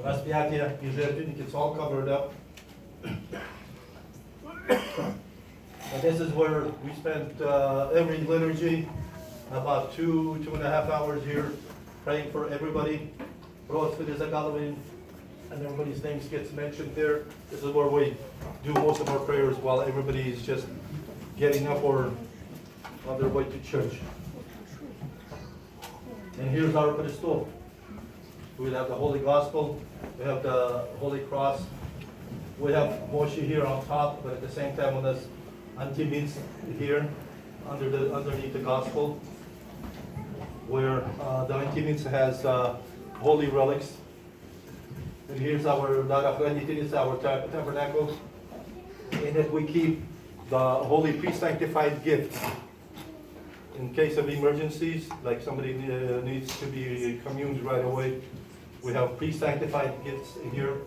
Распятие и жертвенник, it's all covered up. And this is where we spent every liturgy about 2.5 hours here praying for everybody. And everybody's names gets mentioned there. This is where we do most of our prayers while everybody is just getting up or on their way to church. And here's our pedestal. We have the Holy Gospel, we have the Holy Cross, we have Moshe here on top, but at the same time with us Antimis here underneath the Gospel, where the Antimis has holy relics. And here's our tabernacle, in it we keep the holy pre-sanctified gifts. In case of emergencies, like somebody needs to be communed right away, we have pre-sanctified gifts in here.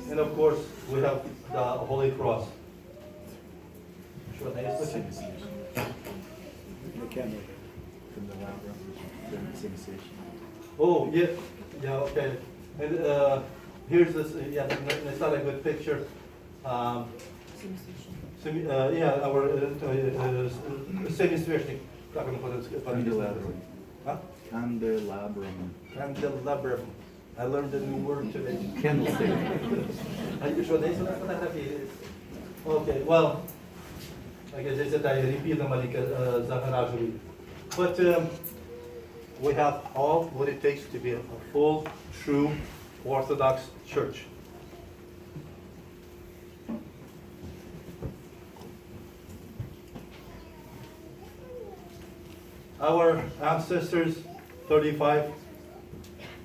And of course, we have the Holy Cross. The candle from the labyrinth, the initiation. Oh, yeah, okay. And here's this, it's not a good picture. Our semi-sveshnik. Candelabrum. Huh? Candelabrum. Candelabrum. I learned a new word today. Candlestick. Okay, well, I guess it's a repeat but we have all what it takes to be a full, true, Orthodox church. Our ancestors, 35,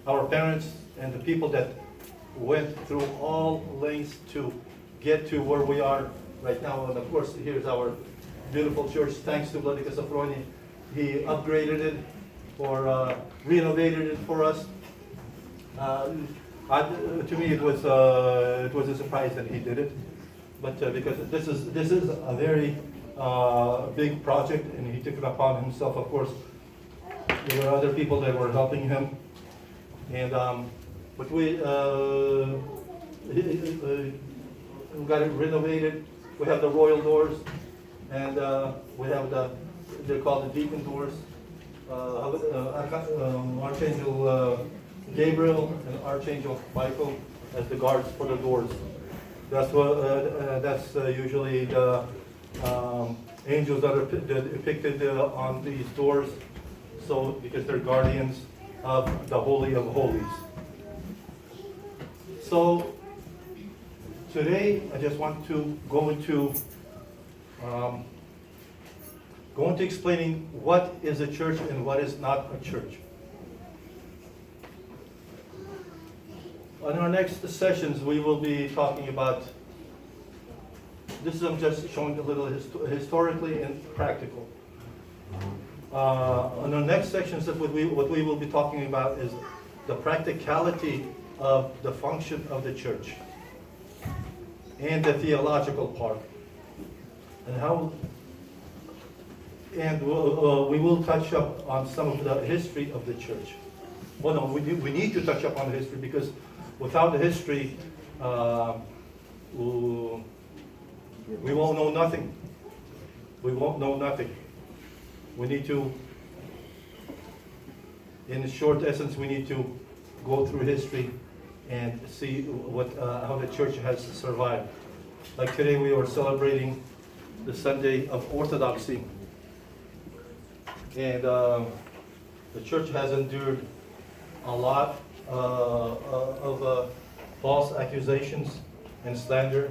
our parents, and the people that went through all lengths to get to where we are right now. And of course, here's our beautiful church, thanks to Vladika Safroni. He upgraded it or renovated it for us. To me, it was a surprise that he did it, but because this is a very big project, and he took it upon himself. Of course, there were other people that were helping him, and but we got it renovated. We have the royal doors, and we have they're called the deacon doors. Archangel Gabriel and Archangel Michael as the guards for the doors. That's what that's usually the angels that are depicted on these doors. So because they're guardians of the Holy of Holies. So today I just want to go into explaining what is a church and what is not a church. On our next sessions, we will be talking about, this is I'm just showing a little historically and practical. On our next sections, what we will be talking about is the practicality of the function of the church and the theological part, and how. And we will touch up on some of the history of the church. Well, no, we need to touch up on the history, because without the history, we won't know nothing. We won't know nothing. We need to, in short essence, we need to go through history and see how the church has survived. Like today, we are celebrating the Sunday of Orthodoxy. And the church has endured a lot of false accusations and slander,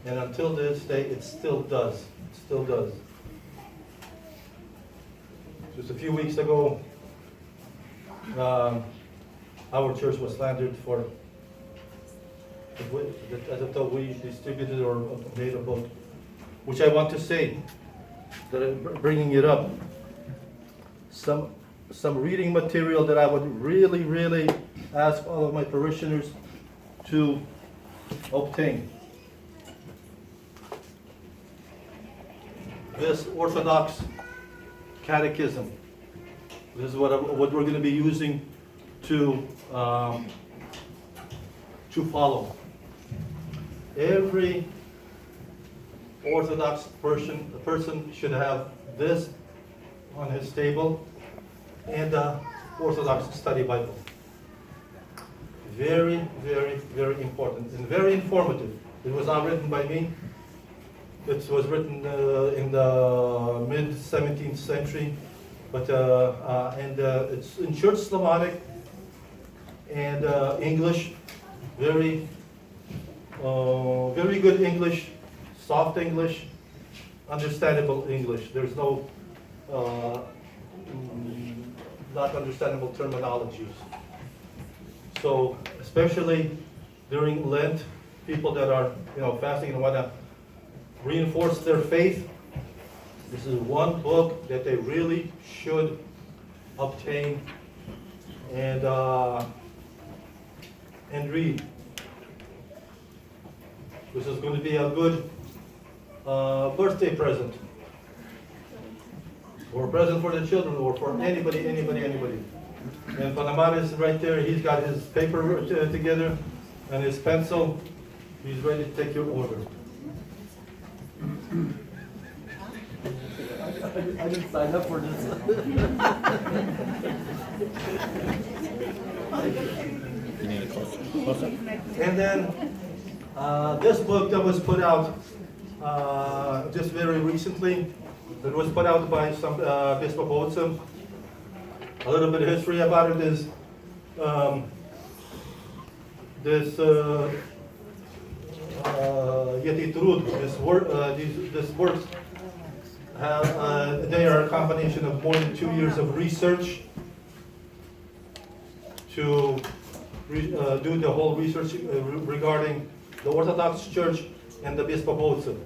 and until this day, it still does. It still does. Just a few weeks ago, our church was slandered for that we distributed or made a book, which I want to say that I'm bringing it up. Some reading material that I would really ask all of my parishioners to obtain. This Orthodox Catechism. This is what we're going to be using to to follow. Every Orthodox person should have this on his table and the Orthodox Study Bible. Very, very, very important and very informative. It was not written by me. It was written in the mid-17th century, but it's in Church Slavonic and English. Very, very good English, soft English, understandable English. There's no not understandable terminologies. So, especially during Lent, people that are fasting and want to reinforce their faith, this is one book that they really should obtain and read. This is going to be a good birthday present, or a present for the children, or for anybody. And Panamar is right there. He's got his paper together and his pencil. He's ready to take your order. I didn't sign up for this. You need a close-up? And then this book that was put out just very recently, it was put out by some pt.1. A little bit of history about it is this this works have they are a combination of more than 2 years of research to do the whole research regarding the Orthodox Church and the pt.1.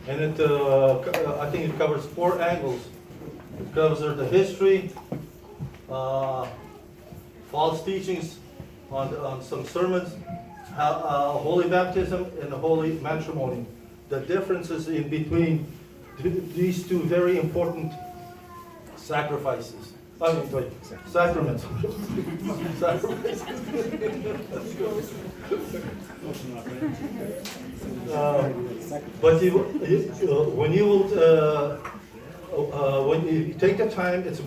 And it I think it covers 4 angles. It covers the history, false teachings on some sermons, holy baptism and holy matrimony. The differences in between these two very important sacrifices. Sacraments. Sacrifices. But when you take the time, it's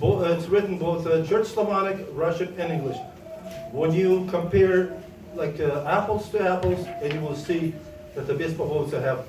written both Church Slavonic, Russian, and English. When you compare like apples to apples, and you will see that the pt.1 have